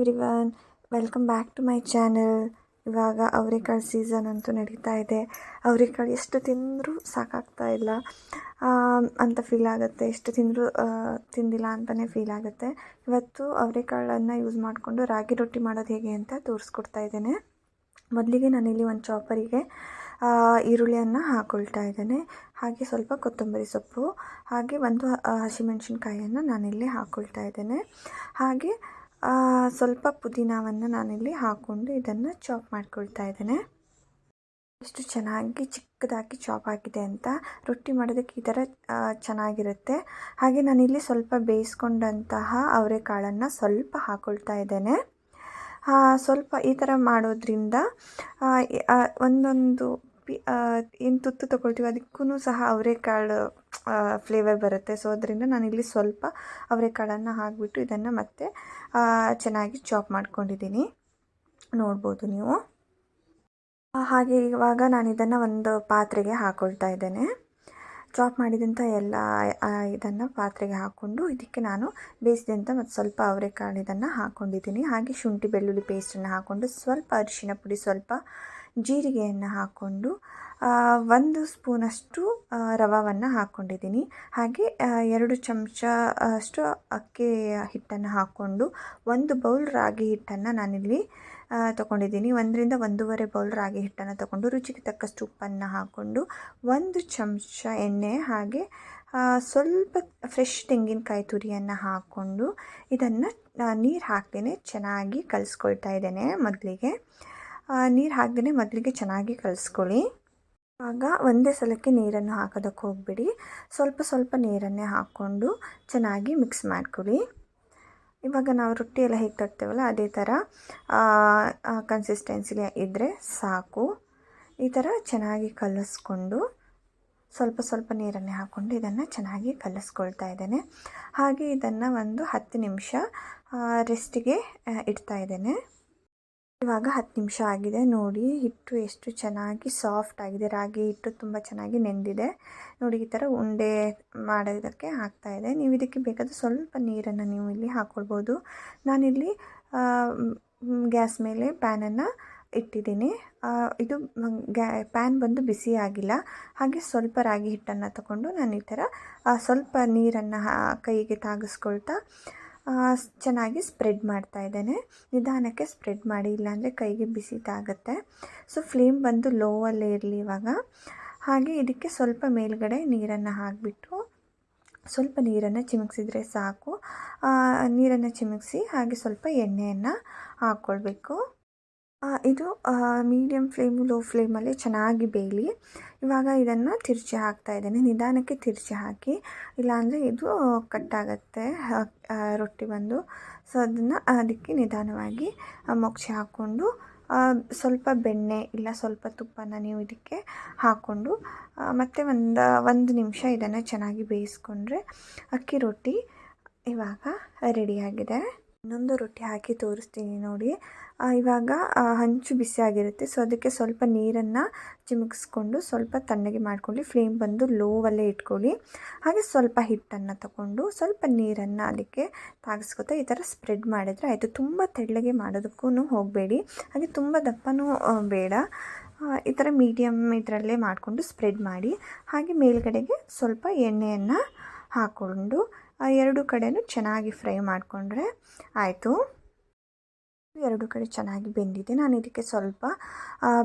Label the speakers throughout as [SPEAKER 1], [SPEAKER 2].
[SPEAKER 1] Everyone, welcome back to my channel. ಇವಾಗ ಅವರೆಕಾಳು season ಅಂತೂ ನಡೀತಾ ಇದೆ. ಅವರೆಕಾಳು ಎಷ್ಟು ತಿಂದರೂ ಸಾಕಾಗ್ತಾ ಇಲ್ಲ ಅಂತ ಫೀಲ್ ಆಗುತ್ತೆ. ಎಷ್ಟು ತಿಂದರೂ ತಿಂದಿಲ್ಲ ಅಂತಲೇ ಫೀಲ್ ಆಗುತ್ತೆ. ಇವತ್ತು ಅವರೆಕಾಳನ್ನು ಯೂಸ್ ಮಾಡಿಕೊಂಡು ರಾಗಿ ರೊಟ್ಟಿ ಮಾಡೋದು ಹೇಗೆ ಅಂತ ತೋರಿಸ್ಕೊಡ್ತಾ ಇದ್ದೇನೆ. ಮೊದಲಿಗೆ ನಾನಿಲ್ಲಿ ಒಂದು ಚಾಪರಿಗೆ ಈರುಳ್ಳಿಯನ್ನು ಹಾಕ್ಕೊಳ್ತಾ ಇದ್ದೇನೆ. ಹಾಗೆ ಸ್ವಲ್ಪ ಕೊತ್ತಂಬರಿ ಸೊಪ್ಪು, ಹಾಗೆ ಒಂದು ಹಸಿಮೆಣಸಿನ್ಕಾಯಿಯನ್ನು ನಾನಿಲ್ಲಿ ಹಾಕ್ಕೊಳ್ತಾ ಇದ್ದೇನೆ. ಹಾಗೆ ಸ್ವಲ್ಪ ಪುದೀನವನ್ನು ನಾನಿಲ್ಲಿ ಹಾಕ್ಕೊಂಡು ಇದನ್ನು ಚಾಪ್ ಮಾಡ್ಕೊಳ್ತಾ ಇದ್ದೇನೆ. ಎಷ್ಟು ಚೆನ್ನಾಗಿ ಚಿಕ್ಕದಾಗಿ ಚಾಪ್ ಆಗಿದೆ ಅಂತ. ರೊಟ್ಟಿ ಮಾಡೋದಕ್ಕೆ ಈ ಥರ ಚೆನ್ನಾಗಿರುತ್ತೆ. ಹಾಗೆ ನಾನಿಲ್ಲಿ ಸ್ವಲ್ಪ ಬೇಯಿಸ್ಕೊಂಡಂತಹ ಅವರೆಕಾಳನ್ನು ಸ್ವಲ್ಪ ಹಾಕ್ಕೊಳ್ತಾ ಇದ್ದೇನೆ. ಸ್ವಲ್ಪ ಈ ಥರ ಮಾಡೋದ್ರಿಂದ ಒಂದೊಂದು ಏನು ತುತ್ತು ತೊಗೊಳ್ತೀವಿ ಅದಕ್ಕೂ ಸಹ ಅವರೆಕಾಳು ಫ್ಲೇವರ್ ಬರುತ್ತೆ. ಸೊ ಅದರಿಂದ ನಾನಿಲ್ಲಿ ಸ್ವಲ್ಪ ಅವರೆಕಾಳನ್ನು ಹಾಕಿಬಿಟ್ಟು ಇದನ್ನು ಮತ್ತೆ ಚೆನ್ನಾಗಿ ಚಾಪ್ ಮಾಡ್ಕೊಂಡಿದ್ದೀನಿ, ನೋಡ್ಬೋದು ನೀವು. ಹಾಗೆ ಇವಾಗ ನಾನು ಇದನ್ನು ಒಂದು ಪಾತ್ರೆಗೆ ಹಾಕ್ಕೊಳ್ತಾ ಇದ್ದೇನೆ. ಚಾಪ್ ಮಾಡಿದಂಥ ಎಲ್ಲ ಇದನ್ನು ಪಾತ್ರೆಗೆ ಹಾಕ್ಕೊಂಡು ಇದಕ್ಕೆ ನಾನು ಬೇಯಿಸಿದಂಥ ಮತ್ತು ಸ್ವಲ್ಪ ಅವರೆಕಾಳು ಇದನ್ನು ಹಾಕ್ಕೊಂಡಿದ್ದೀನಿ. ಹಾಗೆ ಶುಂಠಿ ಬೆಳ್ಳುಳ್ಳಿ ಪೇಸ್ಟನ್ನು ಹಾಕ್ಕೊಂಡು ಸ್ವಲ್ಪ ಅರಿಶಿನ ಪುಡಿ, ಸ್ವಲ್ಪ ಜೀರಿಗೆಯನ್ನು ಹಾಕ್ಕೊಂಡು 1 ಸ್ಪೂನಷ್ಟು ರವೆಯನ್ನು ಹಾಕ್ಕೊಂಡಿದ್ದೀನಿ. ಹಾಗೆ 2 ಚಮಚ ಅಷ್ಟು ಅಕ್ಕಿ ಹಿಟ್ಟನ್ನು ಹಾಕ್ಕೊಂಡು 1 ಬೌಲ್ ರಾಗಿ ಹಿಟ್ಟನ್ನು ನಾನಿಲ್ಲಿ ತೊಗೊಂಡಿದ್ದೀನಿ. 1 ರಿಂದ 1.5 ಬೌಲ್ ರಾಗಿ ಹಿಟ್ಟನ್ನು ತೊಗೊಂಡು ರುಚಿಗೆ ತಕ್ಕಷ್ಟು ಉಪ್ಪನ್ನು ಹಾಕ್ಕೊಂಡು 1 ಚಮಚ ಎಣ್ಣೆ, ಹಾಗೆ ಸ್ವಲ್ಪ ಫ್ರೆಶ್ ತೆಂಗಿನಕಾಯಿ ತುರಿಯನ್ನು ಹಾಕ್ಕೊಂಡು ಇದನ್ನು ನೀರು ಹಾಕ್ದೇ ಚೆನ್ನಾಗಿ ಕಲಿಸ್ಕೊಳ್ತಾ ಇದ್ದೇನೆ. ನೀರು ಹಾಕ್ದೇ ಮೊದಲಿಗೆ ಚೆನ್ನಾಗಿ ಕಲಿಸ್ಕೊಳ್ಳಿ. ಆಗ ಒಂದೇ ಸಲಕ್ಕೆ ನೀರನ್ನು ಹಾಕೋದಕ್ಕೆ ಹೋಗಬೇಡಿ. ಸ್ವಲ್ಪ ನೀರನ್ನೇ ಹಾಕ್ಕೊಂಡು ಚೆನ್ನಾಗಿ ಮಿಕ್ಸ್ ಮಾಡ್ಕೊಳ್ಳಿ. ಇವಾಗ ನಾವು ರೊಟ್ಟಿ ಎಲ್ಲ ಹೇಗೆ ತಟ್ತೇವಲ್ಲ ಅದೇ ಥರ ಕನ್ಸಿಸ್ಟೆನ್ಸಿಗೆ ಇದ್ದರೆ ಸಾಕು. ಈ ಥರ ಚೆನ್ನಾಗಿ ಕಲಿಸ್ಕೊಂಡು ಸ್ವಲ್ಪ ನೀರನ್ನೇ ಹಾಕ್ಕೊಂಡು ಇದನ್ನು ಚೆನ್ನಾಗಿ ಕಲಿಸ್ಕೊಳ್ತಾ ಇದ್ದೇನೆ. ಹಾಗೆ ಇದನ್ನು ಒಂದು 10 ನಿಮಿಷ ರೆಸ್ಟಿಗೆ ಇಡ್ತಾ ಇದ್ದೇನೆ. ಇವಾಗ 10 ನಿಮಿಷ ಆಗಿದೆ. ನೋಡಿ ಹಿಟ್ಟು ಎಷ್ಟು ಚೆನ್ನಾಗಿ ಸಾಫ್ಟ್ ಆಗಿದೆ. ರಾಗಿ ಹಿಟ್ಟು ತುಂಬ ಚೆನ್ನಾಗಿ ನೆಂದಿದೆ. ನೋಡಿ ಈ ಥರ ಉಂಡೆ ಮಾಡೋದಕ್ಕೆ ಆಗ್ತಾಯಿದೆ. ನೀವು ಇದಕ್ಕೆ ಬೇಕಾದರೆ ಸ್ವಲ್ಪ ನೀರನ್ನು ನೀವು ಇಲ್ಲಿ ಹಾಕ್ಕೊಳ್ಬೋದು. ನಾನಿಲ್ಲಿ ಗ್ಯಾಸ್ ಮೇಲೆ ಪ್ಯಾನನ್ನು ಇಟ್ಟಿದ್ದೀನಿ. ಇದು ಪ್ಯಾನ್ ಬಂದು ಬಿಸಿ ಆಗಿಲ್ಲ. ಹಾಗೆ ಸ್ವಲ್ಪ ರಾಗಿ ಹಿಟ್ಟನ್ನು ತಗೊಂಡು ನಾನು ಈ ಥರ ಸ್ವಲ್ಪ ನೀರನ್ನು ಕೈಗೆ ತಾಗಿಸ್ಕೊಳ್ತಾ ಚೆನ್ನಾಗಿ ಸ್ಪ್ರೆಡ್ ಮಾಡ್ತಾ ಇದ್ದೇನೆ. ನಿಧಾನಕ್ಕೆ ಸ್ಪ್ರೆಡ್ ಮಾಡಿ, ಇಲ್ಲಾಂದರೆ ಕೈಗೆ ಬಿಸಿ ತಾಗುತ್ತೆ. ಸೊ ಫ್ಲೇಮ್ ಬಂದು ಲೋವಲ್ಲೇ ಇರಲಿ ಇವಾಗ. ಹಾಗೆ ಇದಕ್ಕೆ ಸ್ವಲ್ಪ ಮೇಲ್ಗಡೆ ನೀರನ್ನು ಹಾಕಿಬಿಟ್ಟು ಸ್ವಲ್ಪ ನೀರನ್ನು ಚಿಮುಕ್ಸಿದ್ರೆ ಸಾಕು. ನೀರನ್ನು ಚಿಮುಕ್ಸಿ ಹಾಗೆ ಸ್ವಲ್ಪ ಎಣ್ಣೆಯನ್ನು ಹಾಕ್ಕೊಳ್ಬೇಕು. ಇದು ಮೀಡಿಯಮ್ ಫ್ಲೇಮು ಲೋ ಫ್ಲೇಮಲ್ಲಿ ಚೆನ್ನಾಗಿ ಬೇಯಲಿ. ಇವಾಗ ಇದನ್ನು ತಿರುಚಿ ಹಾಕ್ತಾ ಇದ್ದೇನೆ. ನಿಧಾನಕ್ಕೆ ತಿರುಚಿ ಹಾಕಿ, ಇಲ್ಲಾಂದರೆ ಇದು ಕಟ್ಟಾಗತ್ತೆ ರೊಟ್ಟಿ ಬಂದು. ಸೊ ಅದಕ್ಕೆ ನಿಧಾನವಾಗಿ ಮೊಗಚಿ ಹಾಕ್ಕೊಂಡು ಸ್ವಲ್ಪ ಬೆಣ್ಣೆ ಇಲ್ಲ ಸ್ವಲ್ಪ ತುಪ್ಪನ ನೀವು ಇದಕ್ಕೆ ಹಾಕ್ಕೊಂಡು ಮತ್ತೆ ಒಂದು ನಿಮಿಷ ಇದನ್ನು ಚೆನ್ನಾಗಿ ಬೇಯಿಸ್ಕೊಂಡ್ರೆ ಅಕ್ಕಿ ರೊಟ್ಟಿ ಇವಾಗ ರೆಡಿಯಾಗಿದೆ. ಇನ್ನೊಂದು ರೊಟ್ಟಿ ಹಾಕಿ ತೋರಿಸ್ತೀನಿ ನೋಡಿ. ಇವಾಗ ಹಂಚು ಬಿಸಿಯಾಗಿರುತ್ತೆ. ಸೊ ಅದಕ್ಕೆ ಸ್ವಲ್ಪ ನೀರನ್ನು ಚಿಮುಕಿಸ್ಕೊಂಡು ಸ್ವಲ್ಪ ತಣ್ಣಗೆ ಮಾಡ್ಕೊಳ್ಳಿ. ಫ್ಲೇಮ್ ಬಂದು ಲೋವಲ್ಲೇ ಇಟ್ಕೊಳ್ಳಿ. ಹಾಗೆ ಸ್ವಲ್ಪ ಹಿಟ್ಟನ್ನು ತಗೊಂಡು ಸ್ವಲ್ಪ ನೀರನ್ನು ಅದಕ್ಕೆ ತಾಗಿಸ್ಕೊತಾ ಈ ಥರ ಸ್ಪ್ರೆಡ್ ಮಾಡಿದರೆ ಆಯಿತು. ತುಂಬ ತೆಳ್ಳಗೆ ಮಾಡೋದಕ್ಕೂ ಹೋಗಬೇಡಿ, ಹಾಗೆ ತುಂಬ ದಪ್ಪನೂ ಬೇಡ. ಈ ಥರ ಮೀಡಿಯಮ್ ಇದರಲ್ಲೇ ಮಾಡಿಕೊಂಡು ಸ್ಪ್ರೆಡ್ ಮಾಡಿ. ಹಾಗೆ ಮೇಲ್ಗಡೆಗೆ ಸ್ವಲ್ಪ ಎಣ್ಣೆಯನ್ನು ಹಾಕ್ಕೊಂಡು 2 ಕಡೆಯೂ ಚೆನ್ನಾಗಿ ಫ್ರೈ ಮಾಡಿಕೊಂಡ್ರೆ ಆಯಿತು. 2 ಕಡೆ ಚೆನ್ನಾಗಿ ಬೆಂದಿದೆ. ನಾನು ಇದಕ್ಕೆ ಸ್ವಲ್ಪ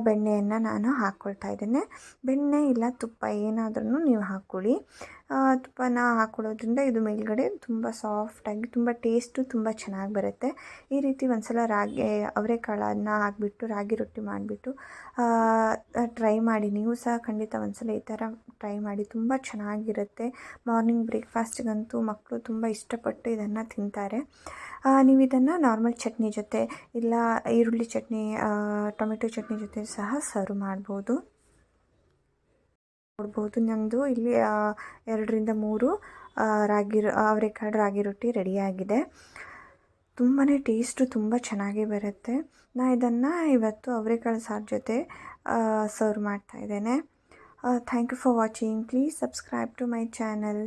[SPEAKER 1] ಬೆಣ್ಣೆಯನ್ನು ನಾನು ಹಾಕ್ಕೊಳ್ತಾ ಇದ್ದೇನೆ. ಬೆಣ್ಣೆ ಇಲ್ಲ ತುಪ್ಪ ಏನಾದ್ರೂ ನೀವು ಹಾಕ್ಕೊಳ್ಳಿ. ತುಪ್ಪನ ಹಾಕ್ಕೊಳ್ಳೋದ್ರಿಂದ ಇದು ಮೇಲ್ಗಡೆ ತುಂಬ ಸಾಫ್ಟಾಗಿ ತುಂಬ ಟೇಸ್ಟು ತುಂಬ ಚೆನ್ನಾಗಿ ಬರುತ್ತೆ. ಈ ರೀತಿ ಒಂದ್ಸಲ ಅವರೆಕಾಳನ್ನು ಹಾಕಿಬಿಟ್ಟು ರಾಗಿ ರೊಟ್ಟಿ ಮಾಡಿಬಿಟ್ಟು ಟ್ರೈ ಮಾಡಿ. ನೀವು ಸಹ ಖಂಡಿತ ಒಂದ್ಸಲ ಈ ಥರ ಟ್ರೈ ಮಾಡಿ, ತುಂಬ ಚೆನ್ನಾಗಿರುತ್ತೆ. ಮಾರ್ನಿಂಗ್ ಬ್ರೇಕ್ಫಾಸ್ಟಿಗಂತೂ ಮಕ್ಕಳು ತುಂಬ ಇಷ್ಟಪಟ್ಟು ಇದನ್ನು ತಿಂತಾರೆ. ನೀವು ಇದನ್ನು ನಾರ್ಮಲ್ ಚಟ್ನಿ ಜೊತೆ ಇಲ್ಲ ಈರುಳ್ಳಿ ಚಟ್ನಿ, ಟೊಮೆಟೊ ಚಟ್ನಿ ಜೊತೆ ಸಹ ಸರ್ವ್ ಮಾಡ್ಬೋದು. ನೋಡ್ಬೋದು ನಂದು ಇಲ್ಲಿ 2 ರಿಂದ 3 ಅವರೆಕಾಳು ರಾಗಿ ರೊಟ್ಟಿ ರೆಡಿಯಾಗಿದೆ. ತುಂಬಾ ಟೇಸ್ಟು ತುಂಬ ಚೆನ್ನಾಗಿ ಬರುತ್ತೆ. ನಾನು ಇದನ್ನು ಇವತ್ತು ಅವರೆಕಾಳು ಸಾರು ಜೊತೆ ಸರ್ವ್ ಮಾಡ್ತಾ ಇದ್ದೇನೆ. Thank you for watching. Please subscribe to my channel.